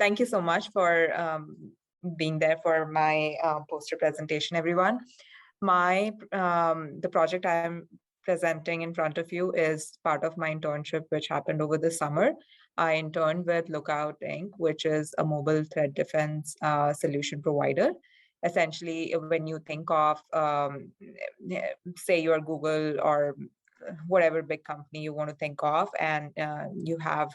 Thank you so much for being there for my poster presentation, everyone. The project I'm presenting in front of you is part of my internship, which happened over the summer. I interned with Lookout Inc., which is a mobile threat defense solution provider. Essentially, when you think of, say, your Google or whatever big company you want to think of, and you have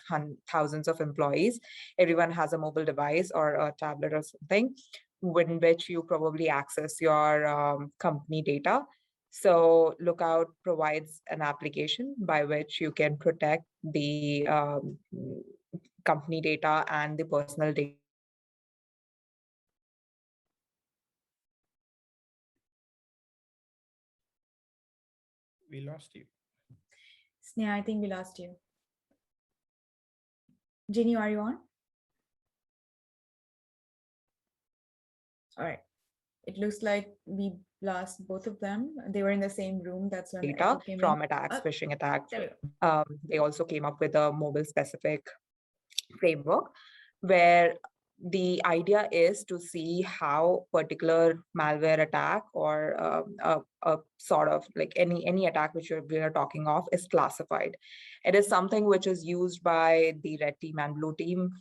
thousands of employees, everyone has a mobile device or a tablet or something in which you probably access your company data. So Lookout provides an application by which you can protect the company data and the personal data. We lost you. Sneha, I think we lost you. Jenny, are you on? All right. It looks like we lost both of them. They were in the same room. That's when data from attacks, phishing attacks. They also came up with a mobile specific framework where the idea is to see how particular malware attack or a sort of like any attack which we are talking of is classified. It is something which is used by the red team and blue team,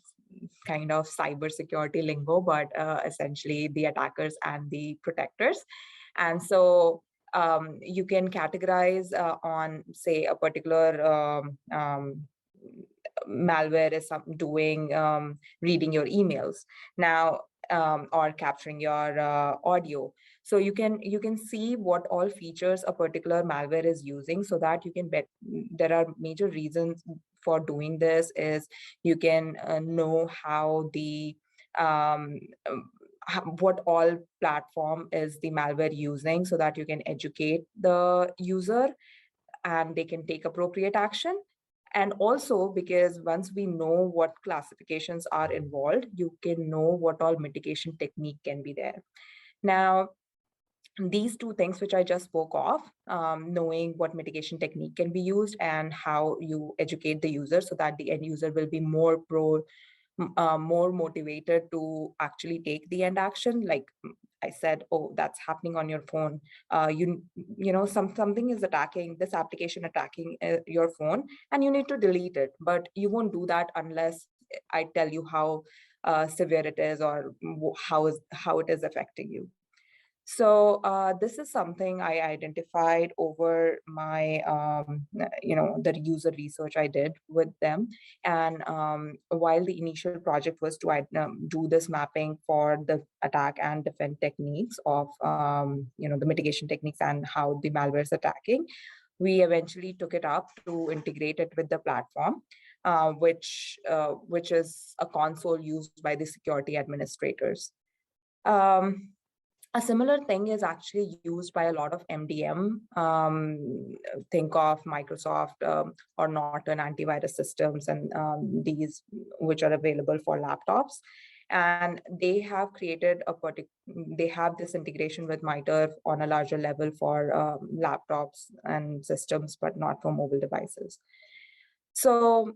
kind of cybersecurity lingo, but essentially the attackers and the protectors. And so you can categorize on, say, a particular malware is doing reading your emails now, or capturing your audio. So you can see what all features a particular malware is using, so that you can bet. There are major reasons for doing this is you can know how the what all platform is the malware using, so that you can educate the user and they can take appropriate action. And also because once we know what classifications are involved, you can know what all mitigation technique can be there. Now, these two things which I just spoke of, knowing what mitigation technique can be used and how you educate the user so that the end user will be more motivated to actually take the end action. Like I said, oh, that's happening on your phone. You know, something is attacking this application, attacking your phone, and you need to delete it. But you won't do that unless I tell you how severe it is or how it is affecting you. So this is something I identified over my, the user research I did with them. And while the initial project was to do this mapping for the attack and defend techniques of, the mitigation techniques and how the malware is attacking, we eventually took it up to integrate it with the platform, which is a console used by the security administrators. A similar thing is actually used by a lot of MDM. Think of Microsoft or Norton antivirus systems, and these which are available for laptops. And they have created they have this integration with MITRE on a larger level for laptops and systems, but not for mobile devices. So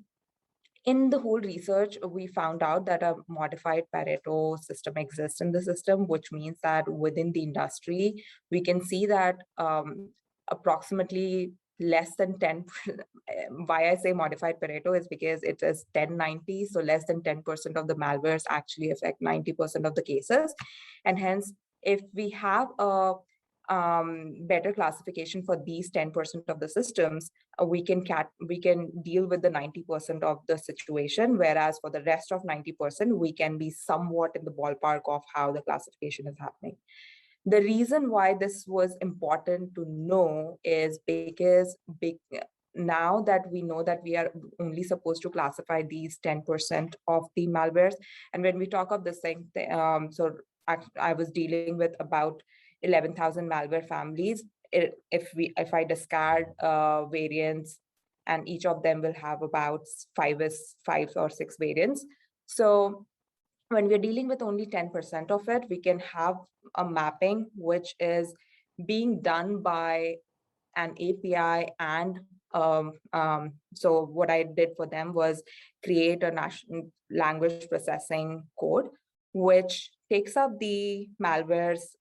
in the whole research, we found out that a modified Pareto system exists in the system, which means that within the industry, we can see that approximately less than 10, why I say modified Pareto is because it is 10-90, so less than 10% of the malwares actually affect 90% of the cases. And hence, if we have a better classification for these 10% of the systems, we can deal with the 90% of the situation, whereas for the rest of 90%, we can be somewhat in the ballpark of how the classification is happening. The reason why this was important to know is because now that we know that we are only supposed to classify these 10% of the malwares, and when we talk of the same thing, so I was dealing with about 11,000 malware families. If I discard variants, and each of them will have about five or six variants. So when we're dealing with only 10% of it, we can have a mapping which is being done by an API and So what I did for them was create a national language processing code, which takes up the malware's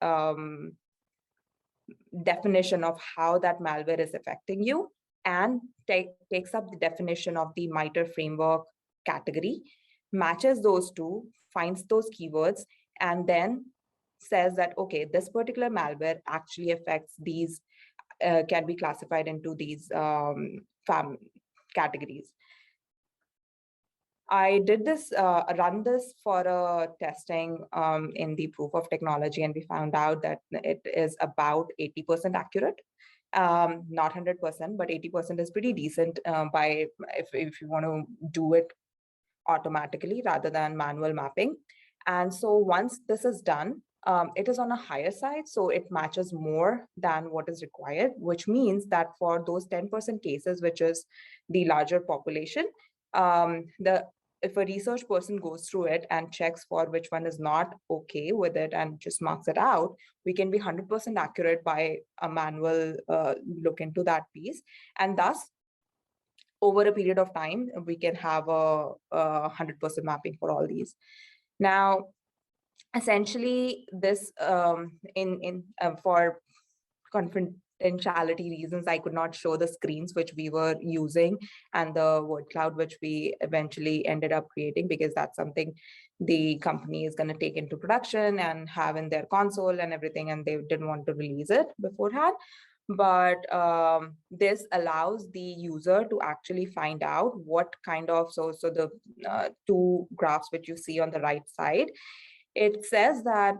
definition of how that malware is affecting you, and takes up the definition of the MITRE framework category, matches those two, finds those keywords, and then says that, okay, this particular malware actually affects these, can be classified into these categories. I did this, run this for a testing in the proof of technology, and we found out that it is about 80% accurate. Not 100%, but 80% is pretty decent if you want to do it automatically rather than manual mapping. And so once this is done, it is on a higher side, so it matches more than what is required, which means that for those 10% cases, which is the larger population, if a research person goes through it and checks for which one is not okay with it and just marks it out, we can be 100% accurate by a manual look into that piece. And thus, over a period of time, we can have a 100% mapping for all these. Now, essentially, this for confidentiality reasons, I could not show the screens which we were using and the word cloud which we eventually ended up creating, because that's something the company is going to take into production and have in their console and everything, and they didn't want to release it beforehand. But this allows the user to actually find out what kind of, so the two graphs which you see on the right side, it says that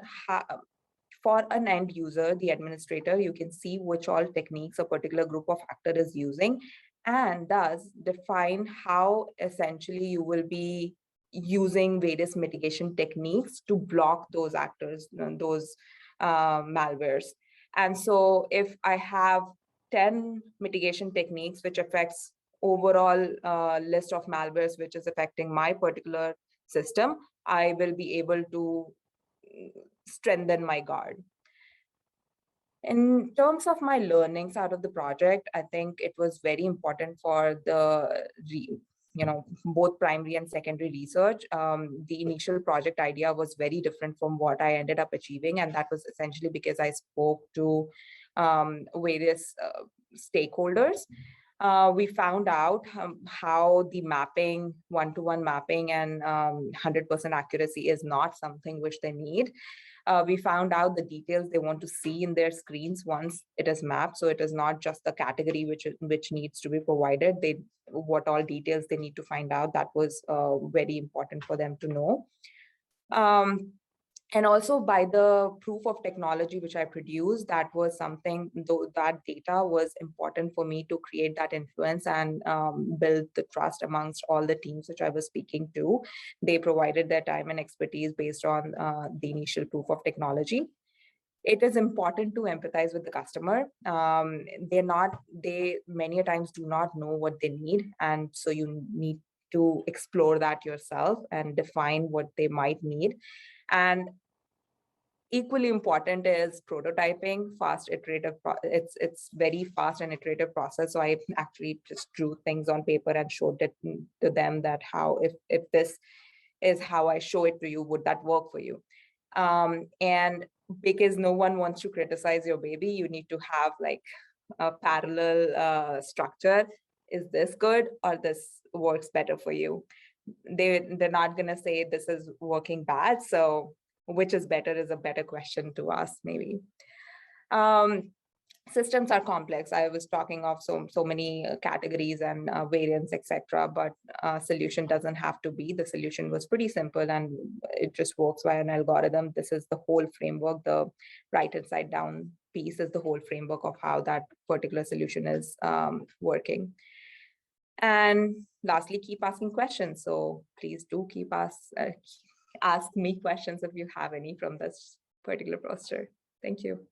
for an end user, the administrator, you can see which all techniques a particular group of actor is using, and thus define how essentially you will be using various mitigation techniques to block those actors, those malwares. And so if I have 10 mitigation techniques which affects overall list of malwares which is affecting my particular system, I will be able to strengthen my guard. In terms of my learnings out of the project, I think it was very important for the both primary and secondary research. The initial project idea was very different from what I ended up achieving, and that was essentially because I spoke to various stakeholders. We found out how the mapping, one-to-one mapping and 100% accuracy is not something which they need. We found out the details they want to see in their screens once it is mapped. So it is not just the category which needs to be provided. What all details they need to find out. That was very important for them to know. And also by the proof of technology which I produced, that was something, though that data was important for me to create that influence and build the trust amongst all the teams which I was speaking to. They provided their time and expertise based on the initial proof of technology. It is important to empathize with the customer. They many times do not know what they need. And so you need to explore that yourself and define what they might need. And equally important is prototyping, fast iterative. It's very fast and iterative process. So I actually just drew things on paper and showed it to them that how, if this is how I show it to you, would that work for you? And because no one wants to criticize your baby, you need to have like a parallel structure. Is this good or this works better for you? They're not going to say this is working bad. So which is better is a better question to ask, maybe. Systems are complex. I was talking of so many categories and variants, etc. But solution doesn't have to be. The solution was pretty simple, and it just works by an algorithm. This is the whole framework. The right and side down piece is the whole framework of how that particular solution is working. And lastly, keep asking questions. So please do keep ask me questions if you have any from this particular poster. Thank you.